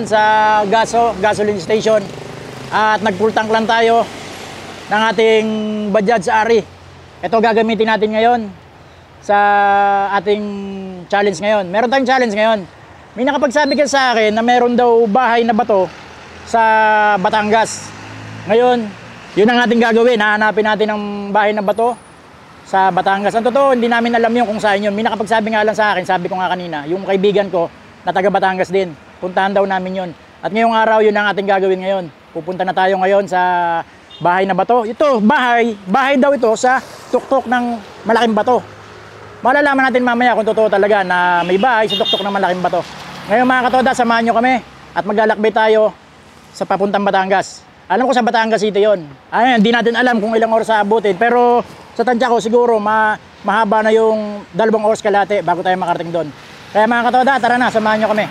ngayon sa gasoline station at nag-full tank lang tayo ng ating Bajaj Ari. Ito gagamitin natin ngayon sa ating challenge ngayon. Meron tayong challenge ngayon. May nakapagsabi ka sa akin na meron daw bahay na bato sa Batangas. Ngayon, yun ang ating gagawin. Hahanapin natin ang bahay na bato sa Batangas. Ang totoo, hindi namin alam yun kung saan yun. May nakapagsabi nga lang sa akin, sabi ko nga kanina, yung kaibigan ko na taga Batangas din. Puntahan daw namin yun. At ngayong araw, yun ang ating gagawin ngayon. Pupunta na tayo ngayon sa bahay na bato. Ito, bahay daw ito sa tuktok ng malaking bato. Malalaman natin mamaya kung totoo talaga na may bahay sa tuktok ng malaking bato. Ngayon mga katoda, samahan nyo kami at maglalakbay tayo sa papuntang Batangas. Alam ko sa Batangas City yun. Ayun, hindi natin alam kung ilang oras aabutin. Pero sa tansya ko siguro mahaba na yung 2 oras kalahati bago tayo makarating doon. Kaya mga katoda, tara na, samahan nyo kami.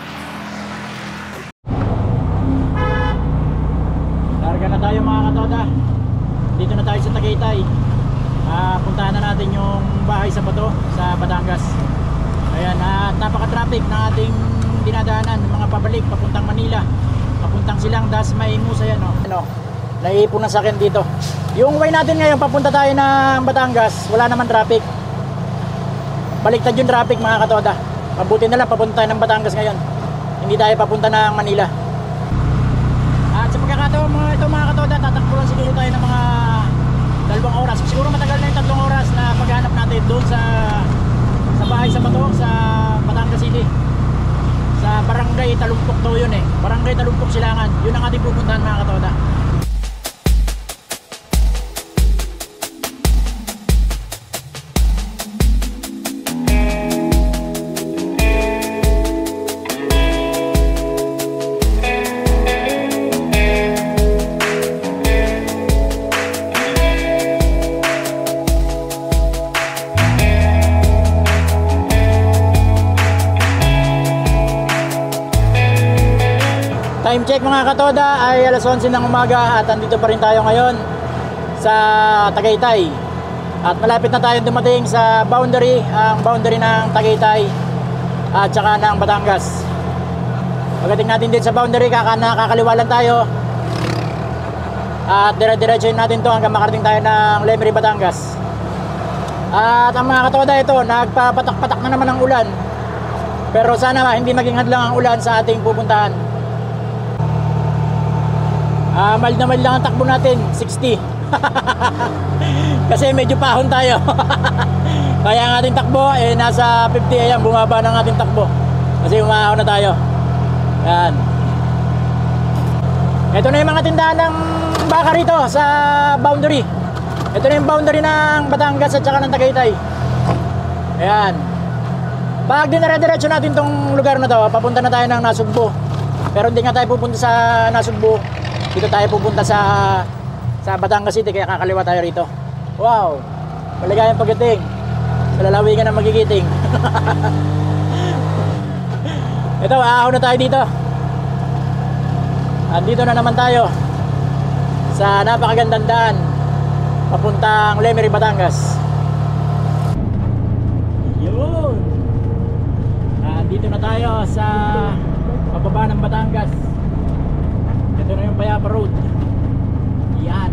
Larga na tayo mga katoda. Dito na tayo sa Tagaytay. Puntahan na natin yung bahay sa bato sa Batangas. Ayan, at napaka-traffic ng ating dinadaanan, mga pabalik papuntang Manila, papuntang Silang Dasma, Imus. Ayan, naiipon na sakyan dito. Yung way natin ngayon, papunta tayo ng Batangas, wala naman traffic. Baliktad yung traffic mga katoda. Mabuti na lang papunta tayo ng Batangas ngayon, hindi tayo papunta ng Manila. At sa pagkakataon ito mga katoda, tatakbo lang siguro tayo ng mga 2 oras. Siguro matagal na yung 3 oras na paghanap natin doon sa bahay sa bato sa Batangas City. Sa Barangay Talumpok to yun eh. Barangay Talumpok Silangan. Yun ang ating pupuntahan mga katoda. Time check mga katoda ay alas 11 ng umaga at andito pa rin tayo ngayon sa Tagaytay. At malapit na tayong dumating sa boundary, ang boundary ng Tagaytay at saka ng Batangas. Pagdating natin din sa boundary, kakaliwa lang tayo. At dire-diretsuhin natin to hanggang makarating tayo ng Lemery, Batangas. At ang mga katoda ito, nagpapatak-patak na naman ang ulan. Pero sana hindi maging hadlang ang ulan sa ating pupuntahan. Mild na mild lang ang takbo natin, 60. Kasi medyo pahon tayo. Kaya ang ating takbo nasa 50. Ayan, bumaba ng ating takbo kasi umahon na tayo. Ayan. Ito na yung mga tindahan ng baka rito sa boundary. Ito na yung boundary ng Batangas at saka ng Tagaytay. Ayan. Pag dinare-diretso natin tong lugar na to, papunta na tayo ng Nasugbo. Pero hindi nga tayo pupunta sa Nasugbo. Dito tayo pupunta sa Batangas City, kaya kakaliwa tayo rito. Wow! Maligayang pagdating sa lalawigan ng Magigiting. Ito, ahon na tayo dito. Andito na naman tayo sa napakagandang daan papuntang Lemery, Batangas. Yun! Andito na tayo sa pababa ng Batangas. Ito na yung Payapa Road. Yan.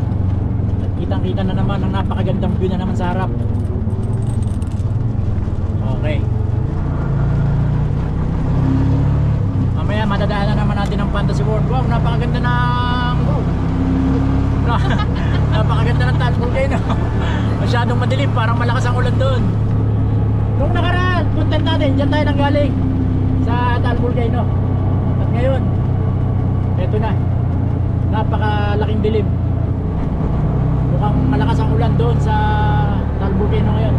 At kitang-kita na naman ang napakagandang view na naman sa harap. Okay. Mamaya madadaanan naman natin ang Fantasy World. Wow, napakaganda ng napakaganda ng Taal Volcano. Masyadong madilim, parang malakas ang ulan doon. Nung nakaraan, content natin, dyan tayo nanggaling sa Taal Volcano. At ngayon, eto na, napakalaking dilim. Mukhang malakas ang ulan doon sa Taal Volcano ngayon.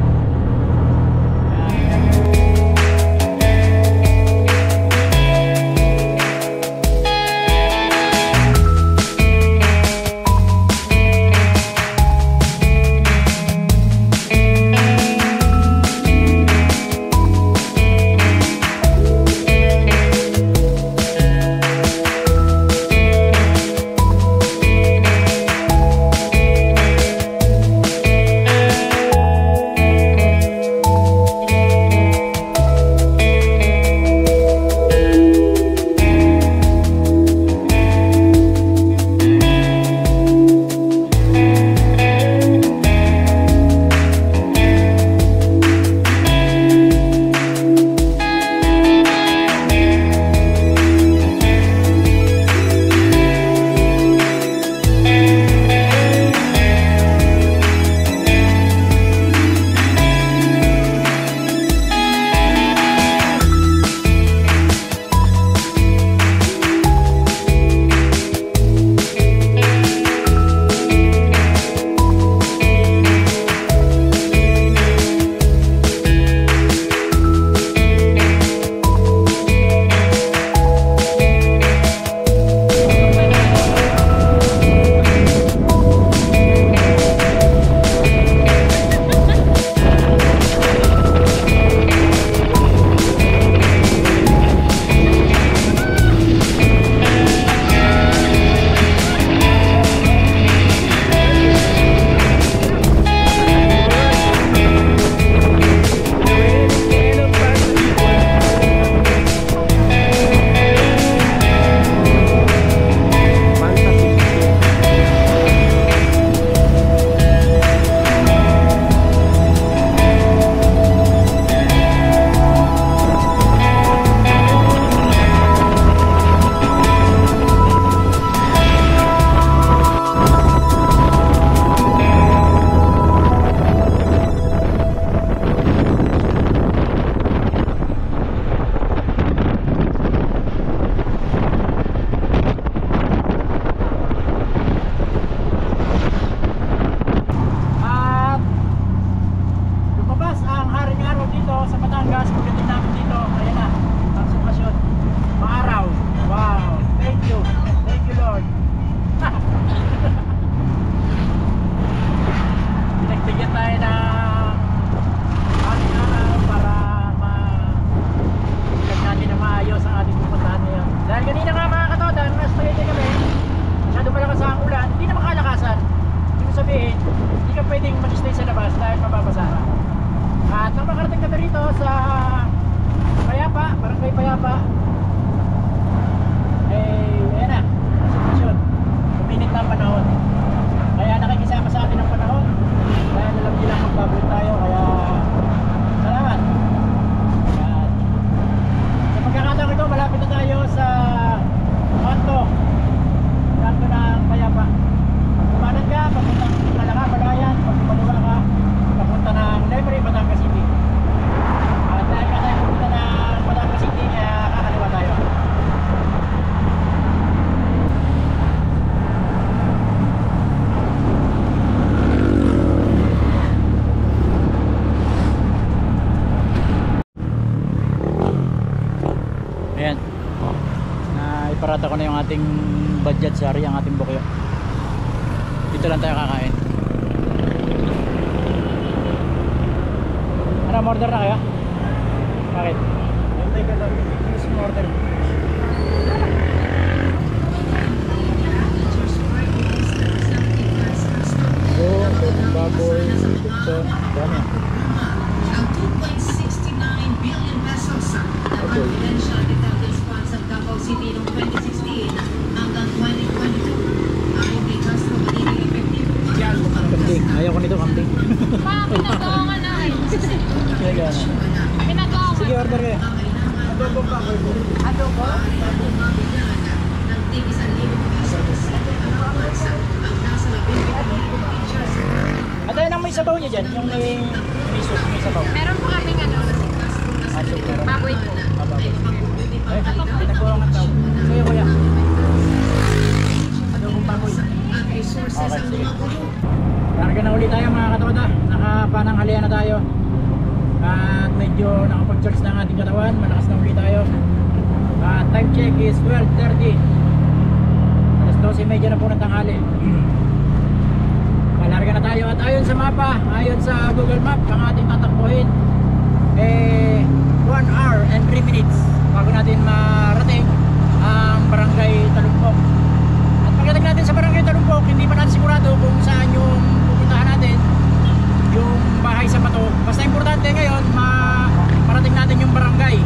payapa, eh, ayan na, sitwasyon. Kuminit na ang panahon. Kaya nakikisama sa atin ang panahon. Kaya alam nilang magbabuhat tayo. Kaya, salamat. Ayan. Sa pagkakataon ito, malapit na tayo sa kanto ng payapa. Kumanan ka, papuntang Malaka, Balayan, pag kumaliwa ka, papunta ng Library, Batangas City. At dahil ka tayo pupunta ng Batangas City, kaya kakaliwa tayo. Ayan. Naiparata ko na yung ating budget sa ang ating bukyo. Dito lang tayo kakain. Ano, order na kaya? Bakit? Hintay ka lang. Please order. Baboy, lechon, dami. Ang 2.69 billion pesos na confidential development funds ng Davao City noong 2016 hanggang 2022 ay hindi gasto magiging effective. Kambing. Ayaw ko nito, kambing. Pinagawa na eh. Sige, Pinagawa ko. sige, order kayo. Adobo? Ng tig 1,000 pesos ang nasa 20 pictures. At ayun ang may sabaw niya dyan. Yung may soup, may sabaw. Meron po kaming ano, Soup meron. baboy po. Baboy. Ay, pinagkuha ang tao. Kuya, kuya. Adobong baboy. Okay, sige. Karga na ulit tayo mga katoda. Nakapananghalian na tayo. At medyo nakapag-charge na ang ating katawan. Malakas na ulit tayo. At time check is 12:30. Alas 12:30 na po ng tanghali. Malarga na tayo. At ayon sa mapa, ayon sa Google Map, ang ating tatakbuhin eh 1 hour and 3 minutes bago natin marating ang Barangay Talumpok. At pagdating natin sa Barangay Talumpok, hindi pa natin sigurado kung saan yung pupuntahan natin, yung bahay sa bato. Basta importante ngayon marating natin yung Barangay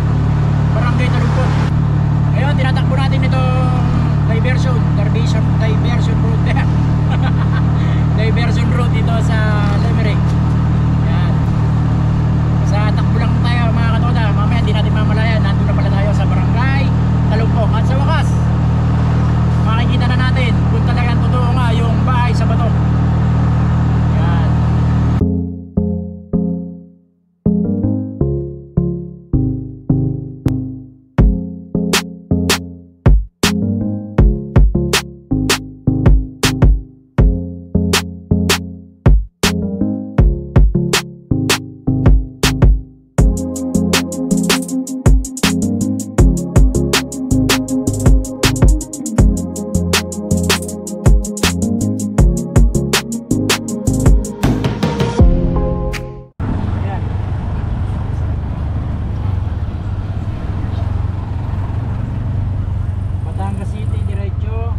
Talumpok. Ngayon tinatakbo natin itong diversion route diversion route dito sa Limerick. Yan. Sa takbo lang tayo mga katoda. Mamaya hindi natin mamalayan. Nandun na pala tayo sa Barangay Talumpok. At sa wakas, makikita na natin kung talagang totoo nga yung bahay sa bato. Yan. Batangas City, diretso.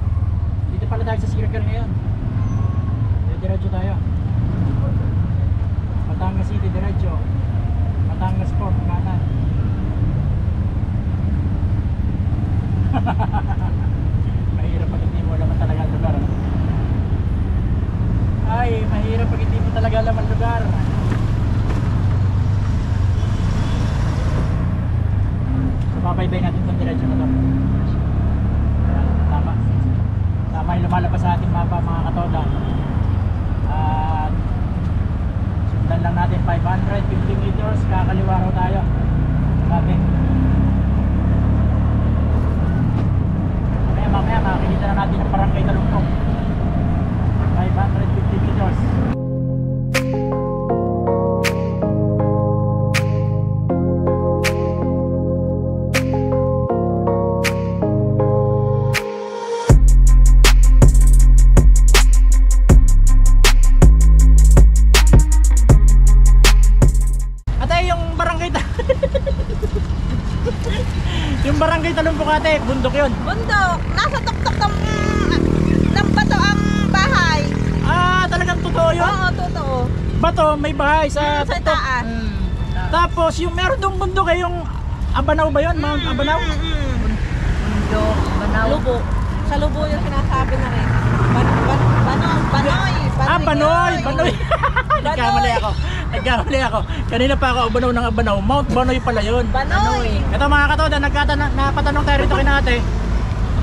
Dito pala tayo sa circle ngayon. Diretso tayo. Batangas City, diretso. Batangas Port, kanan. Mahirap pag hindi mo alam talaga ang lugar. Ay, mahirap pag hindi mo talaga alam ang lugar. So, babaybay natin itong diretso na to. Tama. Tama yung lumalabas sa ating mapa mga katoda. At sundan lang natin 550 meters. Kakaliwa raw tayo. Sabi. Mamaya makikita na natin ang Barangay Talumpok. 550 meters. Yung Barangay Talumpok ate, bundok yun. Bundok, nasa tuktok ng bato ang bahay. Ah, talagang totoo yun? Oo, totoo. Bato, may bahay sa Sa tuktok. taas. Tapos yung meron dong bundok yung Abanaw ba yun? Mount Abanaw? Mundo, Banaw. Lubo. Sa Lubo yung sinasabi na rin. Banoy. Banoy! Banoy! Nagkamali ako. Kanina pa ako Abanaw ng Abanaw. Mount Banoy pala yun. Banoy. Ito mga katoda, napatanong tayo rito kina ate.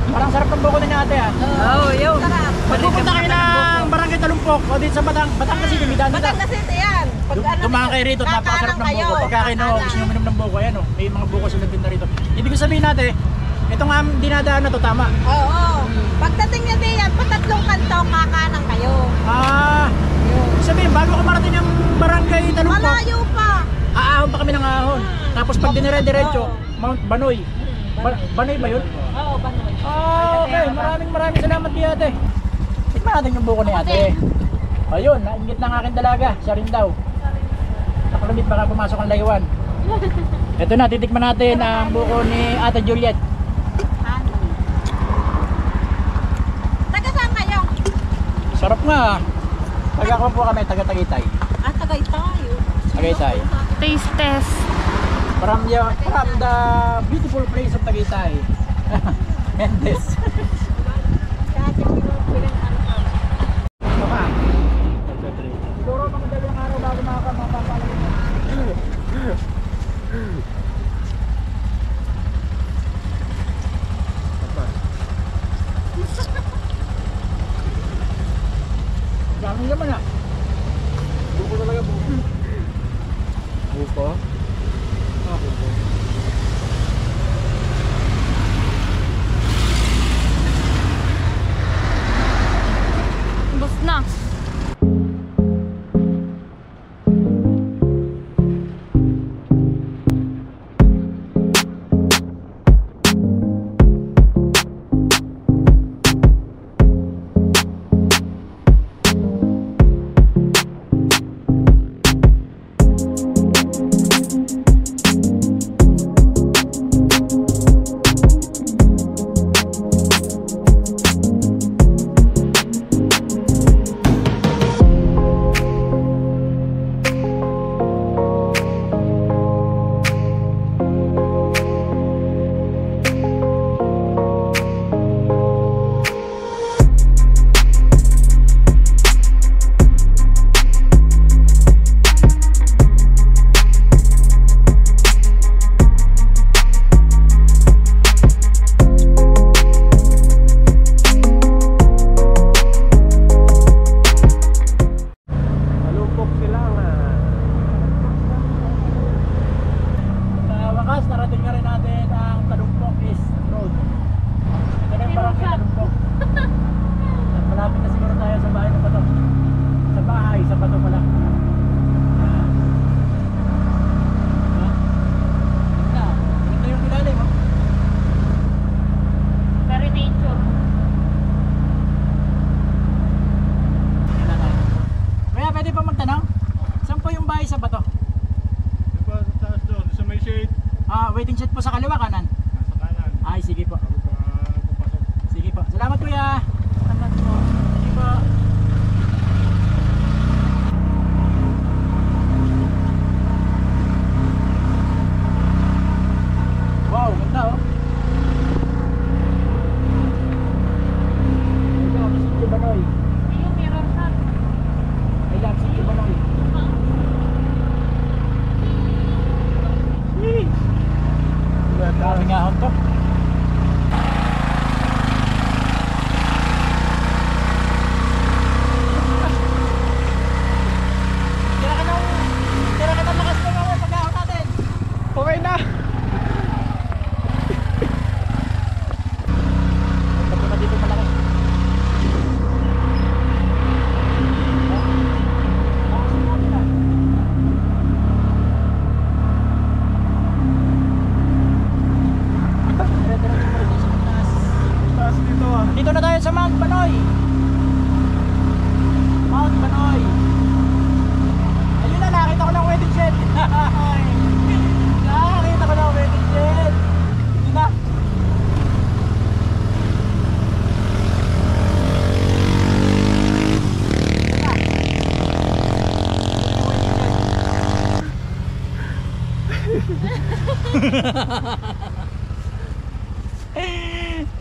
Parang sarap ng buko ni ate ah. Oo, yun. Sarap. Pag pupunta kayo ng Barangay Talumpok o dito sa Batangas City, may daan dito. Batangas City yan. Dumaan kayo rito, napakasarap ng buko. Pagka kayo gusto nyo minom ng buko, ayan oh, may mga buko sila din na rito. Ibig ko sabihin natin, itong dinadaan na to tama. Oo. Pagdating niya diyan, patatlong kanto, kakanan kayo. Ibig sabihin, bago ka marating ng Barangay Talumpok, Malayo pa. aahon pa kami ng ahon. Tapos pag dinire-diretso, Mount Banoy. Banoy ba yun? Oo, Banoy. Okay, maraming salamat kay ate. Tikman natin yung buko ni ate. Ayun, nainggit ng aking dalaga. Siya rin daw. Nakalumit baka pumasok ang laywan. Ito na, titikman natin ang buko ni Ate Juliet. Taga saan kayo? Sarap nga. Taga po kami, taga Tagaytay. Tagaytay. Tagaytay. Taste test. From the beautiful place of Tagaytay. Mendes. Baka. Siguro mga dalawang araw bago makapapalagay. Dami naman ah. Buko talaga buko. Buko? Ah, buko. Bus na. Waiting shed po sa kaliwa, kanan? Sa kanan. Ay, sige po. Papasok. Sige po. Salamat kuya. Salamat po. Sige po. Wow, ganda oh. Ito, City Banoy. Yung mirror sa. I love City Banoy. Daming ahon to.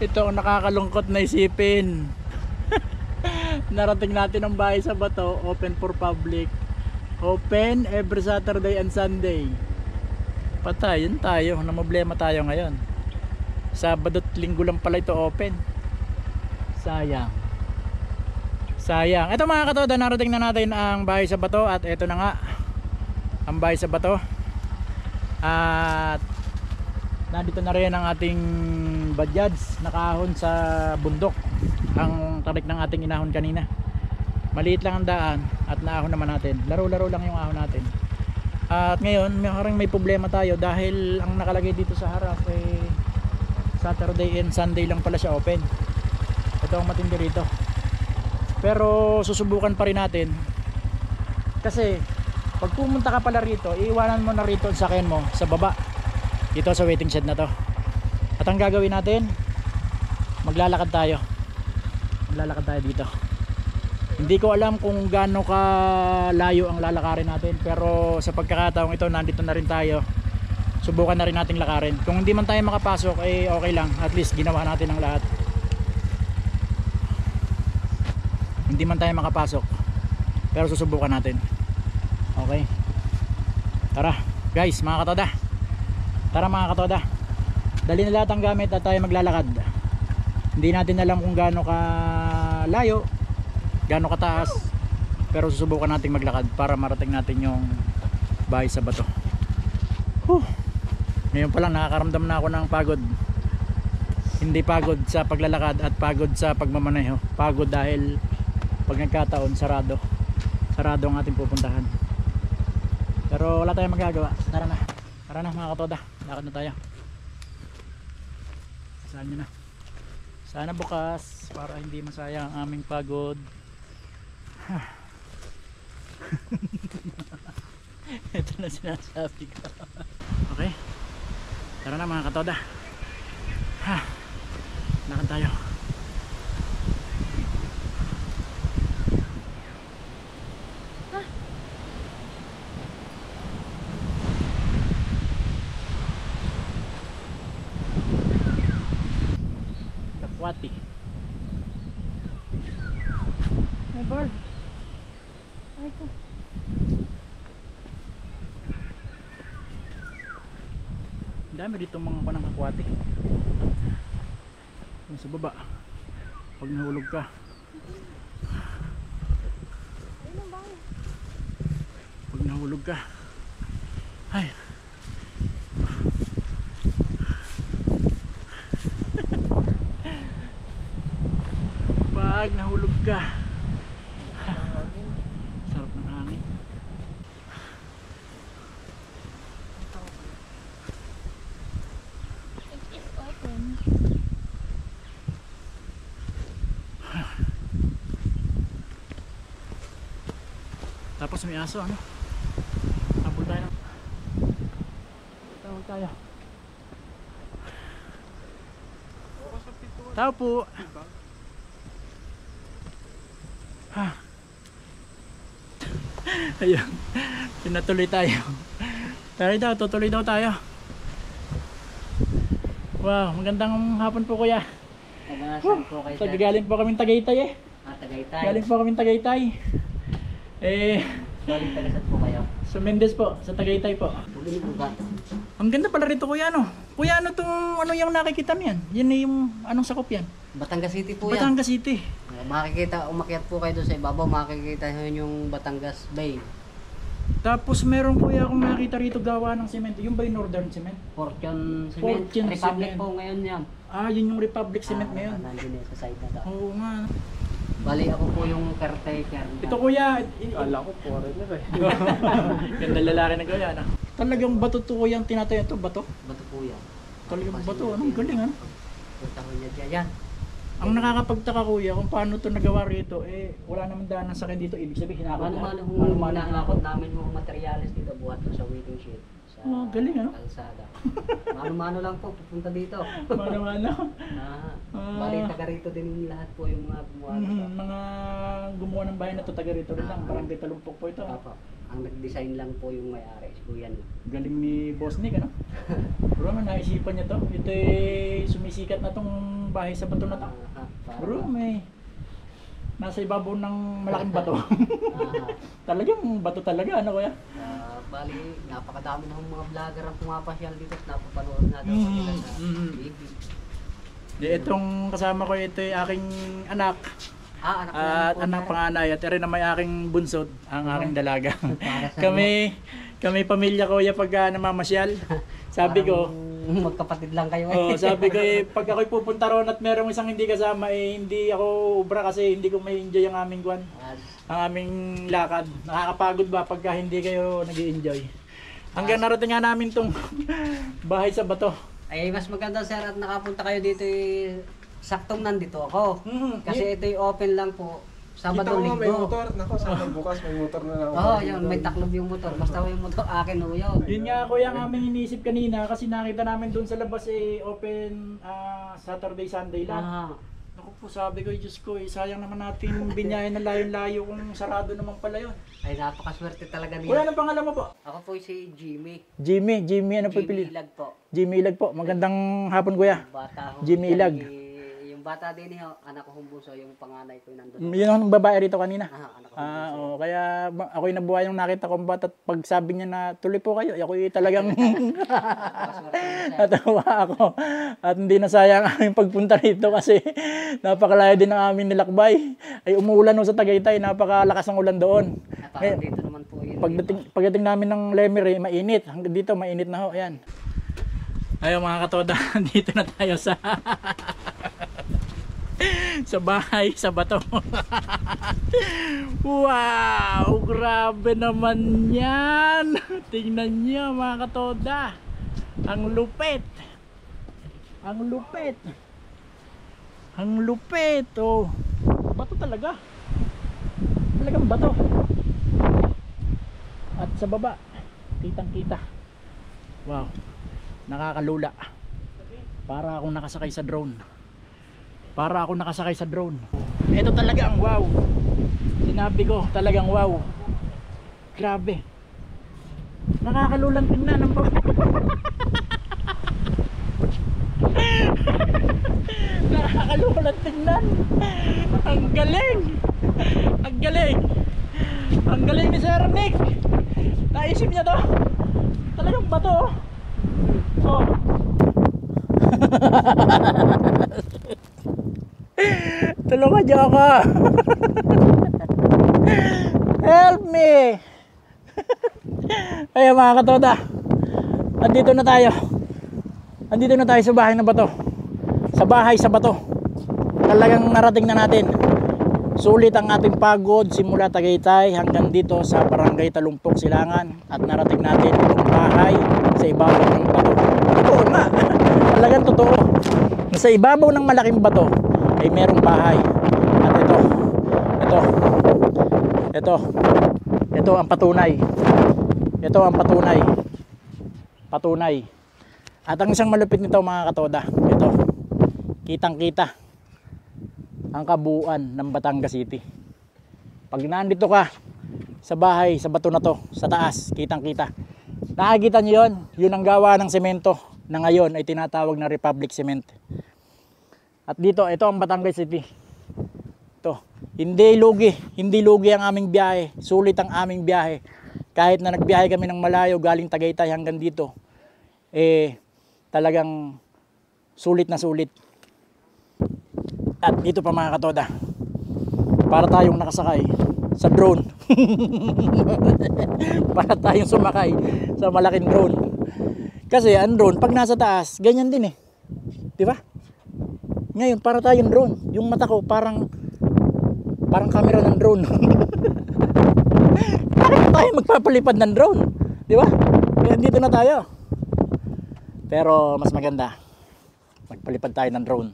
Ito ang nakakalungkot na isipin. Narating natin ang bahay sa bato, open for public. Open every Saturday and Sunday. Patay, yun tayo, na problema tayo ngayon. Sabado at Linggo lang pala ito open. Sayang. Sayang. Ito mga katoda, narating na natin ang bahay sa bato at ito na nga ang bahay sa bato. At nandito na rin ang ating Bajaj nakahon sa bundok. Ang tarik ng ating inahon kanina. Maliit lang ang daan at naahon naman natin. Laro-laro lang yung ahon natin. At ngayon may problema tayo dahil ang nakalagay dito sa harap Saturday and Sunday lang pala siya open. Ito ang matindi rito. Pero susubukan pa rin natin. Kasi pag pumunta ka pala rito, iiwanan mo na rito ang sakyan mo sa baba. Dito sa waiting shed na to. At ang gagawin natin, maglalakad tayo. Maglalakad tayo dito. Hindi ko alam kung gaano ka layo ang lalakarin natin, pero sa pagkakataong ito nandito na rin tayo. Subukan na rin nating lakarin. Kung hindi man tayo makapasok okay lang, at least ginawa natin ang lahat. Hindi man tayo makapasok, pero susubukan natin. Okay. Tara guys, mga katoda. Tara mga katoda. Dali na lahat ang gamit at tayo maglalakad. Hindi natin alam kung gaano ka layo, gaano kataas, pero susubukan nating maglakad para marating natin yung bahay sa bato. Ngayon pa lang nakakaramdam na ako ng pagod. Hindi pagod sa paglalakad at pagod sa pagmamaneho. Pagod dahil pag nagkataon sarado ang ating pupuntahan. Pero wala tayong magagawa. Tara na mga katoda, lakad na tayo. Saan nyo na. Sana bukas para hindi masayang ang aming pagod. Ito na sinasabi ko. Okay. Tara na mga katoda. Lakad tayo. Wati. May bird. Ay ko. Dami dito mga panang aquatic. Yung sa baba. Pag nahulog ka. Pag nahulog ka. Ay. Pag nahulog ka. Sarap ng hangin. It is open. Tapos may aso ano? Habol tayo. Tawag tayo. Tao po. Ayun. Pinatuloy tayo. Tara daw, tutuloy daw tayo. Wow, magandang hapon po kuya. Naganasan po kayo sir. Galing po kaming Tagaytay eh. Tagaytay. Galing po kaming Tagaytay. Galing tagasat po kayo. Sa Mendez po, sa Tagaytay po. Bumili po ba? Ang ganda pala rito kuya no. Kuya ano tong ano yung nakikita niyan? Yan na yung anong sakop yan? Batangas City po yan. Batangas City. Makikita, umakyat po kayo doon sa ibabaw, makikita nyo yung Batangas Bay. Tapos meron kuya akong nakita rito gawa ng semento. Yung ba yung Northern Cement? Fortune Cement. Fortune Republic Cement. po ngayon yan. Ah, yun yung Republic Cement ngayon. Nandun yun sa side na daw. Oo nga. Bali ako po yung caretaker. Ito kuya. Kala ko foreigner eh. Ganda lalaki na kuya na. Talagang bato to kuya ang tinatayo ito. Bato? Bato po yan. Talagang bato. Anong galing ano? Punta ko niya dyan. Yan. Ang nakakapagtaka kuya kung paano ito nagawa rito wala naman daan ng sakyan dito. Ibig sabihin hinakot Mano-mano lahat. kung hinahakot namin mga materialis dito buhat doon sa waiting shed. Sa galing, ano? kalsada. Mano-mano lang po pupunta dito. Mano-mano. Bali taga rito din lahat po yung mga gumawa. Mga gumawa ng bahay na to taga rito rin lang. Barangay Talumpok po ito. Apa. Ang nag-design lang po yung may-ari, si Kuya Nick. Galing ni Boss Nick, ano? Bro, naisipan niya to. Ito sumisikat na tong bahay sa bato na to. Bro, may nasa ibabaw ng malaking bato. Talagang bato talaga, ano kuya? Bali, napakadami ng mga vlogger ang pumapasyal dito at napapanood natin kanila sa TV. Itong kasama ko, ito yung aking anak. Anak ko At po, anak panganay at rin na may aking bunsod, ang aking dalaga. Para sa kami pamilya ko ya pag namamasyal. Sabi ko, magkapatid lang kayo sabi ko pag ako'y pupunta ron at merong isang hindi kasama hindi ako ubra kasi hindi ko may enjoy ang aming kwan. Ang aming lakad. Nakakapagod ba pagka hindi kayo nag-i-enjoy. Hanggang narating nga namin tong bahay sa bato. Ay, mas maganda sir at nakapunta kayo dito saktong nandito ako. Kasi ito open lang po. Sabado, Kita ko nga may Linggo. motor. Nako, sana bukas may motor na lang. Oo, yun, may taklob yung motor. Basta yung motor, akin ho yun. Yun nga kuya ang aming inisip kanina kasi nakita namin doon sa labas open Saturday, Sunday lang. Naku po, sabi ko, Diyos ko, sayang naman natin binyayan na layo-layo kung sarado naman pala yun. Ay, napakaswerte talaga niya. Kuya, anong pangalan mo po? Ako po si Jimmy. Jimmy, ano po Jimmy pili? Ilag po. Jimmy Ilag po, magandang hapon kuya. Bata ho. Jimmy Ilag. Yung bata din ho, anak ko humbuso, yung panganay ko nandun. Yun ang babae rito kanina. Anak ko humbuso. Oo, kaya ako'y nabuhay nung nakita kong bata at pag sabi niya na tuloy po kayo, ako'y talagang Napakaswerte niya sir. natawa ako. At hindi na sayang ang aming pagpunta rito kasi napakalayo din ang aming nilakbay. Ay umuulan no sa Tagaytay, napakalakas ng ulan doon. Parang dito naman po yun. Pagdating namin ng Lemery, mainit. Hanggang dito, mainit na ho. Ayan. Ayun mga katoda, dito na tayo sa sa bahay, sa bato. Wow! Grabe naman yan! Tingnan niyo mga katoda. Ang lupit! Ang lupit! Ang lupit! Oh. Bato talaga. Talagang bato. At sa baba, kitang-kita. Wow. Nakakalula. Para akong nakasakay sa drone. Para ako nakasakay sa drone. Ito talaga ang wow. Sinabi ko, talagang wow. Grabe. Nakakalulang tingnan ng nakakalulang tingnan. Ang galing. Ang galing. Ang galing ni Sir Nick. Naisip niya to. Talagang bato. Oh. Tulungan niyo ako. Help me. Ayun mga katoda, andito na tayo. Andito na tayo sa bahay na bato. Sa bahay sa bato. Talagang narating na natin. Sulit ang ating pagod simula Tagaytay hanggang dito sa Barangay Talumpok, Silangan. At narating natin yung bahay sa ibabaw ng bato. Totoo nga. Talagang totoo. Sa ibabaw ng malaking bato ay merong bahay. At ito ang patunay. Ito ang patunay. Patunay. At ang isang malupit nito mga katoda, ito, kitang-kita ang kabuuan ng Batangas City. Pag nandito ka sa bahay, sa bato na to, sa taas, kitang-kita. Nakikita niyo yun? Yun ang gawa ng semento na ngayon ay tinatawag na Republic Cement. At dito, ito ang Batangas City. Ito, hindi lugi ang aming biyahe. Sulit ang aming biyahe. Kahit na nagbiyahe kami ng malayo galing Tagaytay hanggang dito, talagang sulit na sulit. At dito pa mga katoda, para tayong nakasakay sa drone. Para tayong sumakay sa malaking drone. Kasi ang drone, pag nasa taas, ganyan din eh. Di ba? Ngayon, para tayong drone. Yung mata ko, parang camera ng drone. Bakit tayo magpapalipad ng drone? Di ba? Kaya dito na tayo. Pero mas maganda, magpalipad tayo ng drone.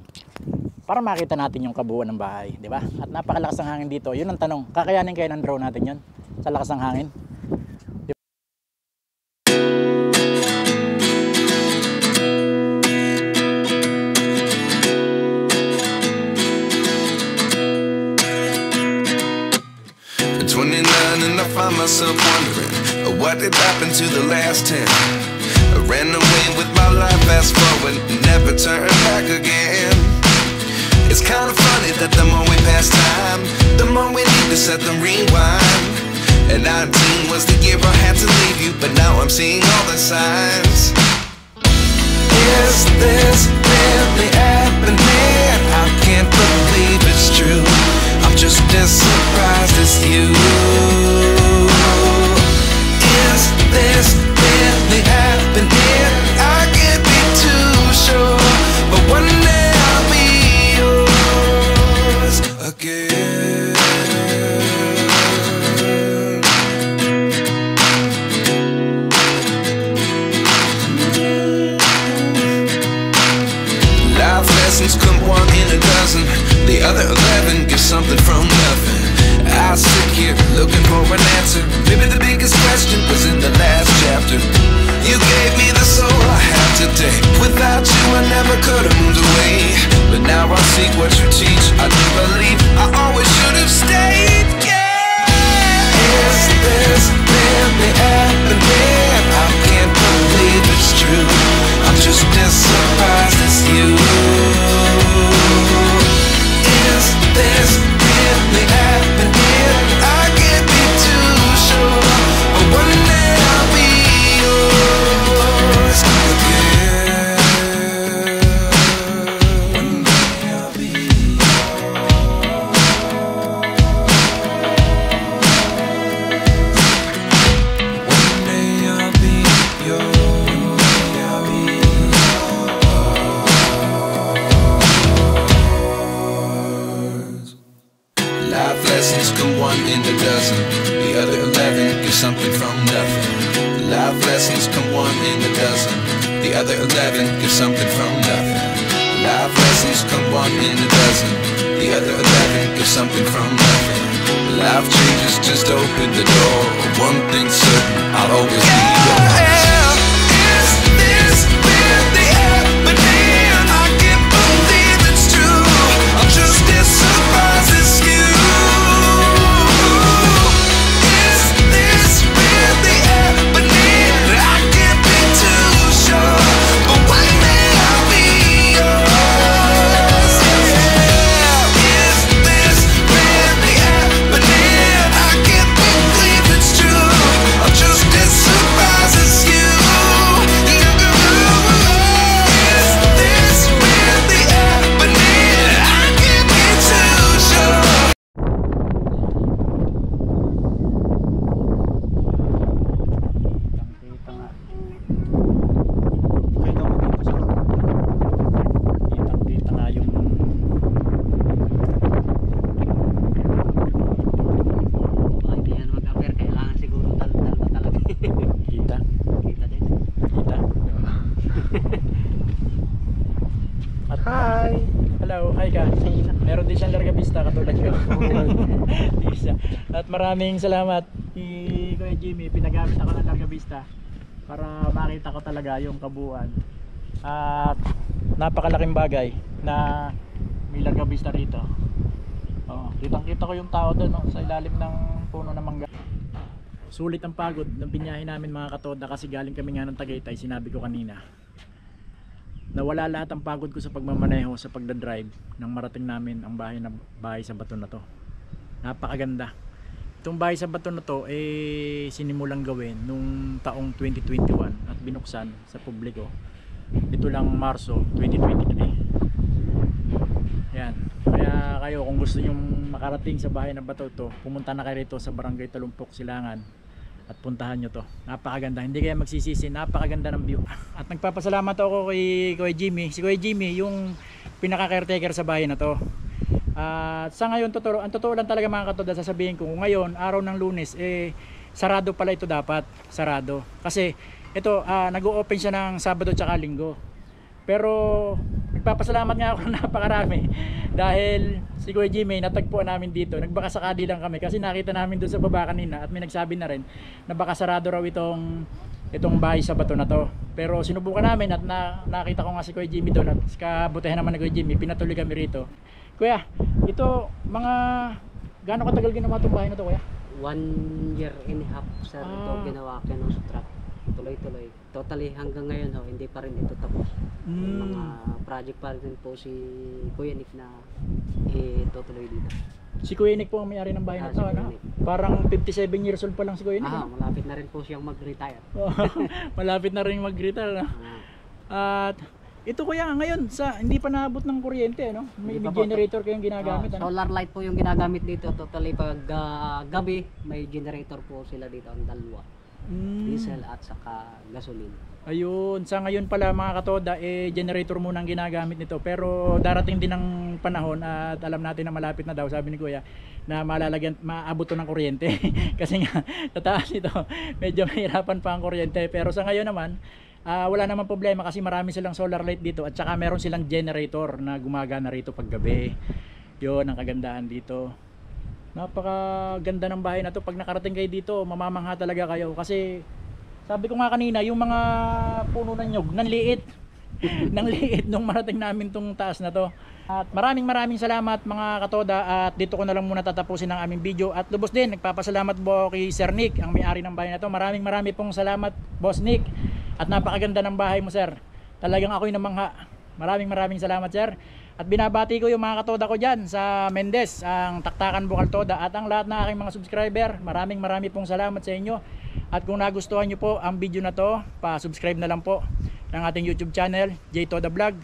Para makita natin yung kabuuan ng bahay, di ba? At napakalakas ng hangin dito. Yun ang tanong, kakayanin kayo ng drone natin yun? Sa lakas ng hangin? 29 and I find myself wondering, what did happen to the last 10? I ran away with my life, fast forward, never turn back again. It's kind of funny that the more we pass time, the more we need to set the rewind. And 19 was the year I had to leave you, but now I'm seeing all the signs. Is this really happening? I can't believe it's true. I'm just as surprised as you. Is this really happening? I can't be too sure, but one day I'll be yours again. Life lessons come one in a dozen. The other 11 get something from nothing. I sit here looking for an answer. Maybe the biggest question was in the last chapter. You gave me the soul I have today. Without you I never could have moved away. But now I see what you teach. I do believe I always should have stayed. Yeah. Is this really happening? I can't believe it's true. I'm just as surprised as you. Is this really happening? I can't be too sure, but one day I'll be yours again. One day I'll be One day I'll be yours. Life lessons come one in a dozen. The other 11 get something from nothing. Life lessons come one in a dozen. The other 11 get something from nothing. Life lessons come one in a dozen. The other 11 get something from nothing. Life changes just open the door. One thing's certain, I'll always be yours. Is this really happening? I can't believe it's true. I'm just as surprised as you. Is this really happening? I can't be too sure, but one day I'll be yours. Yeah. Is this really happening? I can't believe it's true. I'm just as surprised as you. Is this really happening? I can't be too sure. Kitang-kita nga. Kitang-kita nga yung Baka hindi yan mag-appear, kailangan siguro dalawa talaga. kita. Kita din. Kita. At hi! Hello, hi ka. Meron din siyang larga vista katulad ko. Isa. At maraming salamat kay Kuya Jimmy. Pinagamit ako ng larga vista para makita ko talaga yung kabuuan. At napakalaking bagay na may larga vista rito. Oh, kitang-kita ko yung tao doon, no, sa ilalim ng puno ng mangga. Sulit ang pagod ng binyahe namin mga katoda kasi galing kami nga ng Tagaytay, sinabi ko kanina. Nawala lahat ang pagod ko sa pagmamaneho, sa pagdadrive nang marating namin ang bahay sa bato na to. Napakaganda. Itong bahay sa bato na to sinimulang gawin nung taong 2021 at binuksan sa publiko dito lang Marso 2023. Yan. Kaya kayo kung gusto nyo makarating sa bahay ng bato to, pumunta na kayo rito sa Barangay Talumpok, Silangan at puntahan nyo to. Napakaganda, hindi kayo magsisisi, napakaganda ng view. At nagpapasalamat ako kay Kuya Jimmy. Si Kuya Jimmy yung pinaka-caretaker sa bahay na to. At sa ngayon, ang totoo lang talaga mga katoda, sasabihin ko, ngayon, araw ng Lunes, sarado pala ito dapat. Sarado. Kasi ito, nag-o-open siya ng Sabado tsaka Linggo. Pero nagpapasalamat nga ako napakarami dahil si Kuya Jimmy natagpuan namin dito. Nagbaka sakali lang kami kasi nakita namin doon sa baba kanina at may nagsabi na rin na baka sarado raw itong bahay sa bato na to. Pero sinubukan namin at nakita ko nga si Kuya Jimmy doon at kabutihan naman ni Kuya Jimmy, pinatuloy kami rito. Kuya, ito mga gaano katagal ginawa itong bahay na to, Kuya? 1 year and a half sir ito Ah. ginawa Kenus truck. Tuloy-tuloy. Totally hanggang ngayon ho, hindi pa rin ito tapos. May mga project pa rin po si Kuya Nick na itutuloy dito. Si Kuya Nick po ang may-ari ng bahay na Ah, to, si Kuya ano? Nick. Parang 57 years old pa lang si Kuya Nick. ano? Malapit na rin po siyang mag-retire. Malapit na rin mag-retire, no? Ah. At ito kuya, ngayon hindi pa naabot ng kuryente, no? May Hindi pa po. generator kayong ginagamit, ano? Solar light po yung ginagamit dito. Totally pag gabi, may generator po sila dito ang dalawa. Diesel at saka gasoline. Ayun, sa ngayon pala mga katoda, generator muna ang ginagamit nito. Pero darating din ang panahon at alam natin na malapit na daw, sabi ni Kuya, na maabot to ng kuryente. Kasi nga, tataas ito, medyo mahirapan pa ang kuryente. Pero sa ngayon naman, wala naman problema kasi marami silang solar light dito at saka meron silang generator na gumagana rito pag gabi. Yun ang kagandahan dito. Napakaganda ng bahay na to. Pag nakarating kayo dito, mamamangha talaga kayo kasi sabi ko nga kanina, yung mga puno ng nyog, nanliit. Nanliit nung marating namin tong taas na to. At maraming salamat mga katoda at dito ko na lang muna tatapusin ang aming video. At lubos din, nagpapasalamat po kay Sir Nick, ang may-ari ng bahay na to. Maraming pong salamat, Boss Nick. At napakaganda ng bahay mo, sir. Talagang ako'y namangha. Maraming salamat, sir. At binabati ko yung mga katoda ko dyan sa Mendez, ang Taktakan Bukal Toda at ang lahat na aking mga subscriber. Maraming pong salamat sa inyo. At kung nagustuhan nyo po ang video na to, pa-subscribe na lang po ng ating YouTube channel, J Toda Vlog.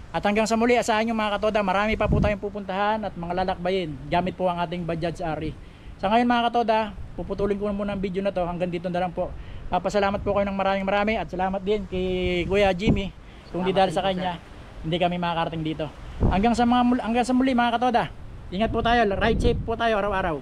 At hanggang sa muli, asahan nyo mga katoda, marami pa po tayong pupuntahan at mga lalakbayin gamit po ang ating Bajaj Ari. Sa ngayon mga katoda, puputulin ko muna ang video na to. Hanggang dito na lang po. Papasalamat po kayo ng marami at salamat din kay Kuya Jimmy. Kung di dahil sa kanya, hindi kami makakarating dito. Hanggang sa muli mga katoda. Ingat po tayo, ride safe po tayo araw-araw.